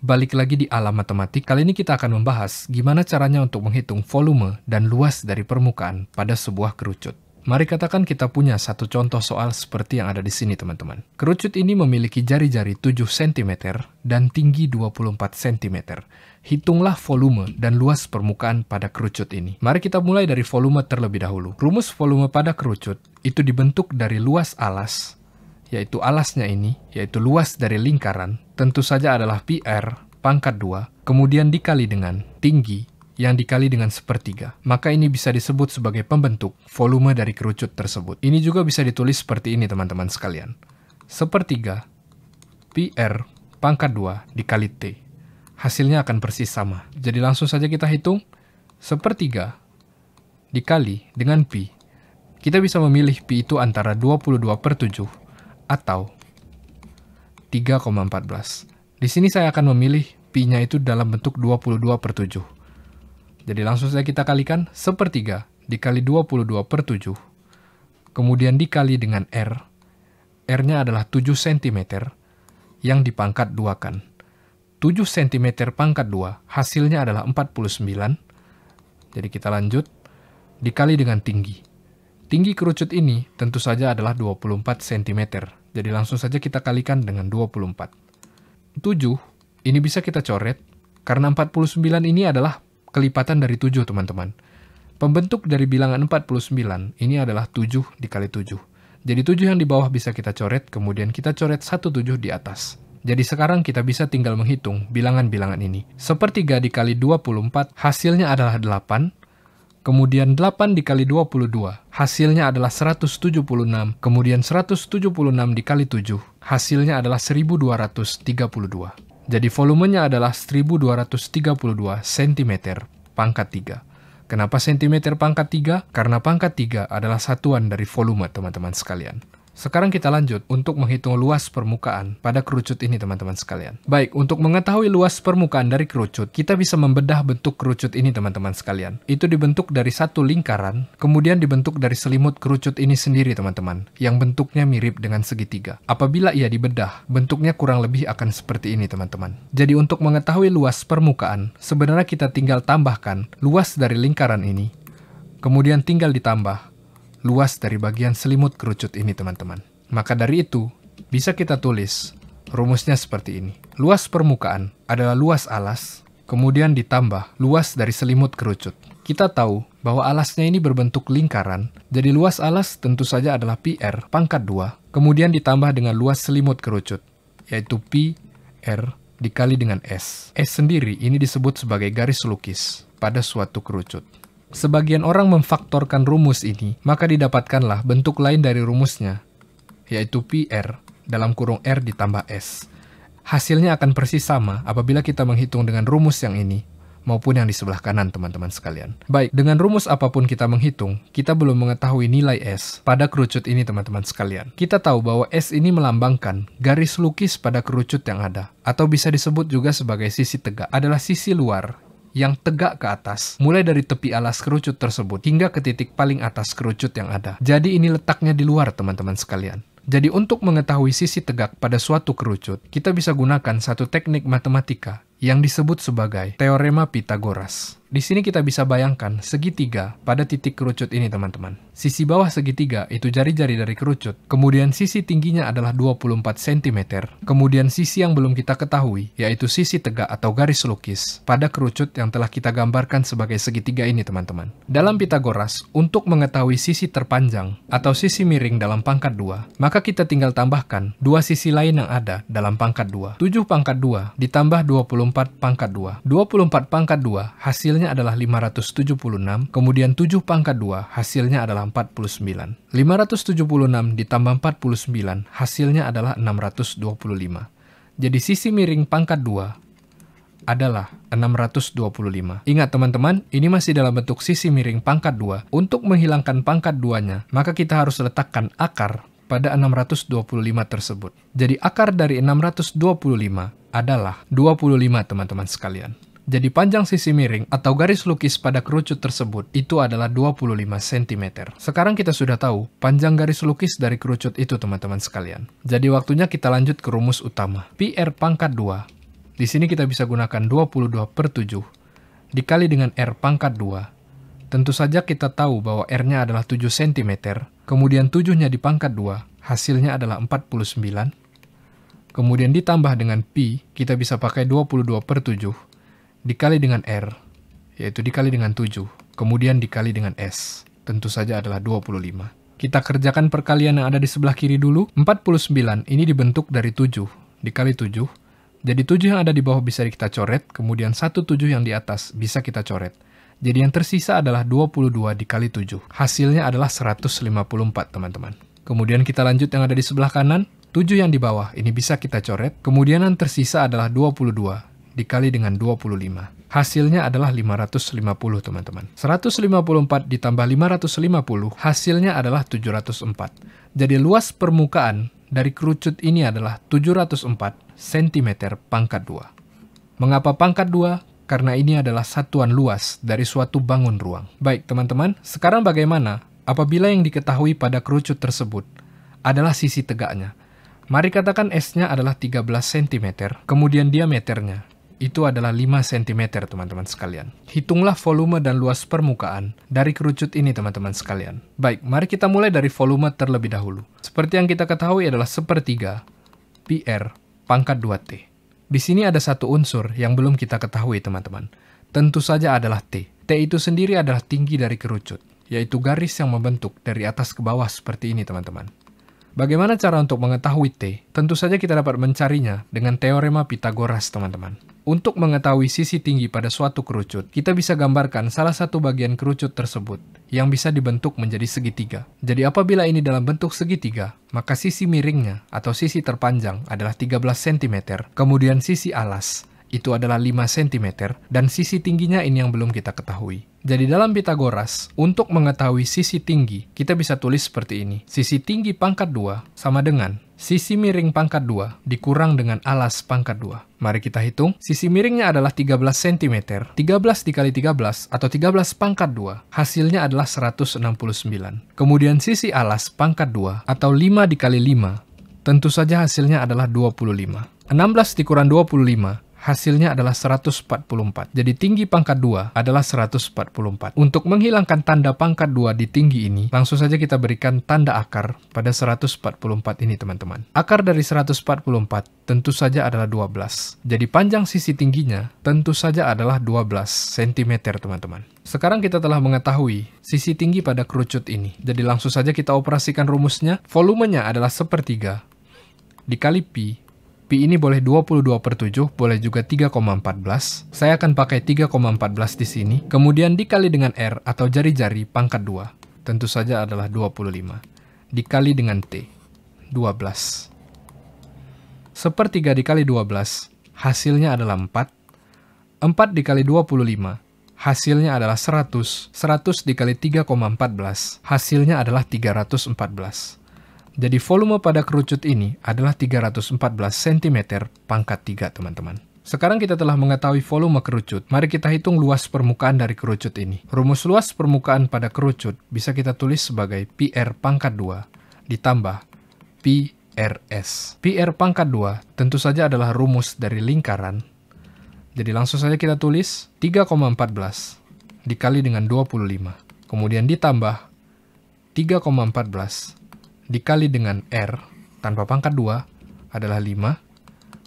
Balik lagi di alam matematik, kali ini kita akan membahas gimana caranya untuk menghitung volume dan luas dari permukaan pada sebuah kerucut. Mari katakan kita punya satu contoh soal seperti yang ada di sini teman-teman. Kerucut ini memiliki jari-jari 7 cm dan tinggi 24 cm. Hitunglah volume dan luas permukaan pada kerucut ini. Mari kita mulai dari volume terlebih dahulu. Rumus volume pada kerucut itu dibentuk dari luas alas, yaitu alasnya ini, yaitu luas dari lingkaran, tentu saja adalah pi r pangkat 2, kemudian dikali dengan tinggi, yang dikali dengan sepertiga. Maka ini bisa disebut sebagai pembentuk volume dari kerucut tersebut. Ini juga bisa ditulis seperti ini teman-teman sekalian. Sepertiga pi r pangkat 2 dikali T. Hasilnya akan persis sama. Jadi langsung saja kita hitung. Sepertiga dikali dengan pi. Kita bisa memilih pi itu antara 22/7 atau 3,14. Di sini saya akan memilih pi-nya itu dalam bentuk 22/7. Jadi langsung saja kita kalikan, sepertiga dikali 22/7, kemudian dikali dengan R. R-nya adalah 7 cm, yang dipangkat 2 kan. 7 cm pangkat 2, hasilnya adalah 49. Jadi kita lanjut, dikali dengan tinggi. Tinggi kerucut ini tentu saja adalah 24 cm. Jadi langsung saja kita kalikan dengan 24. 7, ini bisa kita coret, karena 49 ini adalah kelipatan dari 7, teman-teman. Pembentuk dari bilangan 49, ini adalah 7 dikali 7. Jadi 7 yang di bawah bisa kita coret, kemudian kita coret 1 7 di atas. Jadi sekarang kita bisa tinggal menghitung bilangan-bilangan ini. Sepertiga dikali 24, hasilnya adalah 8. Kemudian 8 dikali 22, hasilnya adalah 176. Kemudian 176 dikali 7, hasilnya adalah 1232. Jadi volumenya adalah 1232 cm pangkat 3. Kenapa cm pangkat 3? Karena pangkat 3 adalah satuan dari volume, teman-teman sekalian. Sekarang kita lanjut untuk menghitung luas permukaan pada kerucut ini, teman-teman sekalian. Baik, untuk mengetahui luas permukaan dari kerucut, kita bisa membedah bentuk kerucut ini, teman-teman sekalian. Itu dibentuk dari satu lingkaran, kemudian dibentuk dari selimut kerucut ini sendiri, teman-teman, yang bentuknya mirip dengan segitiga. Apabila ia dibedah, bentuknya kurang lebih akan seperti ini, teman-teman. Jadi untuk mengetahui luas permukaan, sebenarnya kita tinggal tambahkan luas dari lingkaran ini, kemudian tinggal ditambah luas dari bagian selimut kerucut ini, teman-teman. Maka dari itu, bisa kita tulis rumusnya seperti ini. Luas permukaan adalah luas alas, kemudian ditambah luas dari selimut kerucut. Kita tahu bahwa alasnya ini berbentuk lingkaran, jadi luas alas tentu saja adalah pi r pangkat 2, kemudian ditambah dengan luas selimut kerucut, yaitu pi r dikali dengan S. S sendiri ini disebut sebagai garis lukis pada suatu kerucut. Sebagian orang memfaktorkan rumus ini, maka didapatkanlah bentuk lain dari rumusnya, yaitu pi r dalam kurung r ditambah s. Hasilnya akan persis sama apabila kita menghitung dengan rumus yang ini, maupun yang di sebelah kanan, teman-teman sekalian. Baik, dengan rumus apapun kita menghitung, kita belum mengetahui nilai S pada kerucut ini, teman-teman sekalian. Kita tahu bahwa S ini melambangkan garis lukis pada kerucut yang ada, atau bisa disebut juga sebagai sisi tegak, adalah sisi luar yang tegak ke atas, mulai dari tepi alas kerucut tersebut hingga ke titik paling atas kerucut yang ada. Jadi ini letaknya di luar, teman-teman sekalian. Jadi untuk mengetahui sisi tegak pada suatu kerucut, kita bisa gunakan satu teknik matematika yang disebut sebagai teorema Pythagoras. Di sini kita bisa bayangkan segitiga pada titik kerucut ini, teman-teman. Sisi bawah segitiga itu jari-jari dari kerucut, kemudian sisi tingginya adalah 24 cm, kemudian sisi yang belum kita ketahui, yaitu sisi tegak atau garis lukis pada kerucut yang telah kita gambarkan sebagai segitiga ini, teman-teman. Dalam Pythagoras, untuk mengetahui sisi terpanjang atau sisi miring dalam pangkat 2, maka kita tinggal tambahkan dua sisi lain yang ada dalam pangkat 2. 7 pangkat 2 ditambah 24 pangkat 2. 24 pangkat 2 hasilnya adalah 576, kemudian 7 pangkat 2 hasilnya adalah 49. 576 ditambah 49 hasilnya adalah 625. Jadi sisi miring pangkat 2 adalah 625. Ingat teman-teman, ini masih dalam bentuk sisi miring pangkat 2. Untuk menghilangkan pangkat 2-nya, maka kita harus letakkan akar pada 625 tersebut. Jadi akar dari 625 adalah 25, teman-teman sekalian. Jadi panjang sisi miring atau garis lukis pada kerucut tersebut itu adalah 25 cm. Sekarang kita sudah tahu panjang garis lukis dari kerucut itu, teman-teman sekalian. Jadi waktunya kita lanjut ke rumus utama. Pi r pangkat 2 Di sini kita bisa gunakan 22 per 7 dikali dengan R pangkat 2. Tentu saja kita tahu bahwa R-nya adalah 7 cm, kemudian 7-nya dipangkat 2, hasilnya adalah 49. Kemudian ditambah dengan Pi, kita bisa pakai 22 per 7 dikali dengan R, yaitu dikali dengan 7, kemudian dikali dengan S, tentu saja adalah 25. Kita kerjakan perkalian yang ada di sebelah kiri dulu. 49 ini dibentuk dari 7 dikali 7. Jadi 7 yang ada di bawah bisa kita coret, kemudian 1 7 yang di atas bisa kita coret. Jadi yang tersisa adalah 22 dikali 7. Hasilnya adalah 154, teman-teman. Kemudian kita lanjut yang ada di sebelah kanan. 7 yang di bawah ini bisa kita coret, kemudian yang tersisa adalah 22 dikali dengan 25. Hasilnya adalah 550, teman-teman. 154 ditambah 550, hasilnya adalah 704. Jadi luas permukaan dari kerucut ini adalah 704 cm pangkat 2. Mengapa pangkat 2? Karena ini adalah satuan luas dari suatu bangun ruang. Baik, teman-teman, sekarang bagaimana apabila yang diketahui pada kerucut tersebut adalah sisi tegaknya? Mari katakan S-nya adalah 13 cm, kemudian diameternya itu adalah 5 cm, teman-teman sekalian. Hitunglah volume dan luas permukaan dari kerucut ini, teman-teman sekalian. Baik, mari kita mulai dari volume terlebih dahulu. Seperti yang kita ketahui adalah sepertiga PR pangkat 2T. Di sini ada satu unsur yang belum kita ketahui, teman-teman. Tentu saja adalah T. T itu sendiri adalah tinggi dari kerucut, yaitu garis yang membentuk dari atas ke bawah seperti ini, teman-teman. Bagaimana cara untuk mengetahui T? Tentu saja kita dapat mencarinya dengan teorema Pitagoras, teman-teman. Untuk mengetahui sisi tinggi pada suatu kerucut, kita bisa gambarkan salah satu bagian kerucut tersebut yang bisa dibentuk menjadi segitiga. Jadi apabila ini dalam bentuk segitiga, maka sisi miringnya atau sisi terpanjang adalah 13 cm, kemudian sisi alas itu adalah 5 cm, dan sisi tingginya ini yang belum kita ketahui. Jadi dalam Pitagoras, untuk mengetahui sisi tinggi, kita bisa tulis seperti ini. Sisi tinggi pangkat 2 sama dengan sisi miring pangkat 2 dikurang dengan alas pangkat 2. Mari kita hitung. Sisi miringnya adalah 13 cm. 13 dikali 13 atau 13 pangkat 2. Hasilnya adalah 169. Kemudian sisi alas pangkat 2 atau 5 dikali 5. Tentu saja hasilnya adalah 25. 16 dikurang 25. Hasilnya adalah 144. Jadi tinggi pangkat 2 adalah 144. Untuk menghilangkan tanda pangkat 2 di tinggi ini, langsung saja kita berikan tanda akar pada 144 ini, teman-teman. Akar dari 144 tentu saja adalah 12. Jadi panjang sisi tingginya tentu saja adalah 12 cm, teman-teman. Sekarang kita telah mengetahui sisi tinggi pada kerucut ini. Jadi langsung saja kita operasikan rumusnya. Volumenya adalah sepertiga dikali Pi. Pi ini boleh 22 per 7, boleh juga 3,14. Saya akan pakai 3,14 di sini. Kemudian dikali dengan R atau jari-jari pangkat 2. Tentu saja adalah 25. Dikali dengan T, 12. Sepertiga dikali 12, hasilnya adalah 4. 4 dikali 25, hasilnya adalah 100. 100 dikali 3,14, hasilnya adalah 314. Jadi volume pada kerucut ini adalah 314 cm pangkat 3, teman-teman. Sekarang kita telah mengetahui volume kerucut. Mari kita hitung luas permukaan dari kerucut ini. Rumus luas permukaan pada kerucut bisa kita tulis sebagai PR pangkat 2 ditambah PRS. PR pangkat 2 tentu saja adalah rumus dari lingkaran. Jadi langsung saja kita tulis 3,14 dikali dengan 25. Kemudian ditambah 3,14 dikali dengan R tanpa pangkat 2 adalah 5,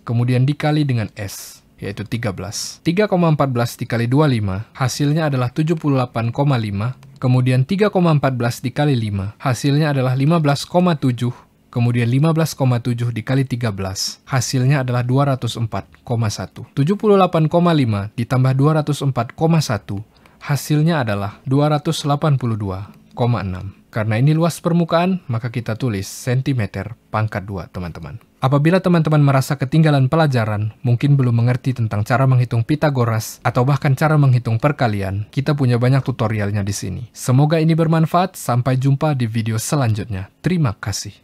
kemudian dikali dengan S, yaitu 13. 3,14 dikali 25, hasilnya adalah 78,5, kemudian 3,14 dikali 5, hasilnya adalah 15,7, kemudian 15,7 dikali 13, hasilnya adalah 204,1. 78,5 ditambah 204,1, hasilnya adalah 282,6. Karena ini luas permukaan, maka kita tulis cm pangkat 2, teman-teman. Apabila teman-teman merasa ketinggalan pelajaran, mungkin belum mengerti tentang cara menghitung Pitagoras, atau bahkan cara menghitung perkalian, kita punya banyak tutorialnya di sini. Semoga ini bermanfaat, sampai jumpa di video selanjutnya. Terima kasih.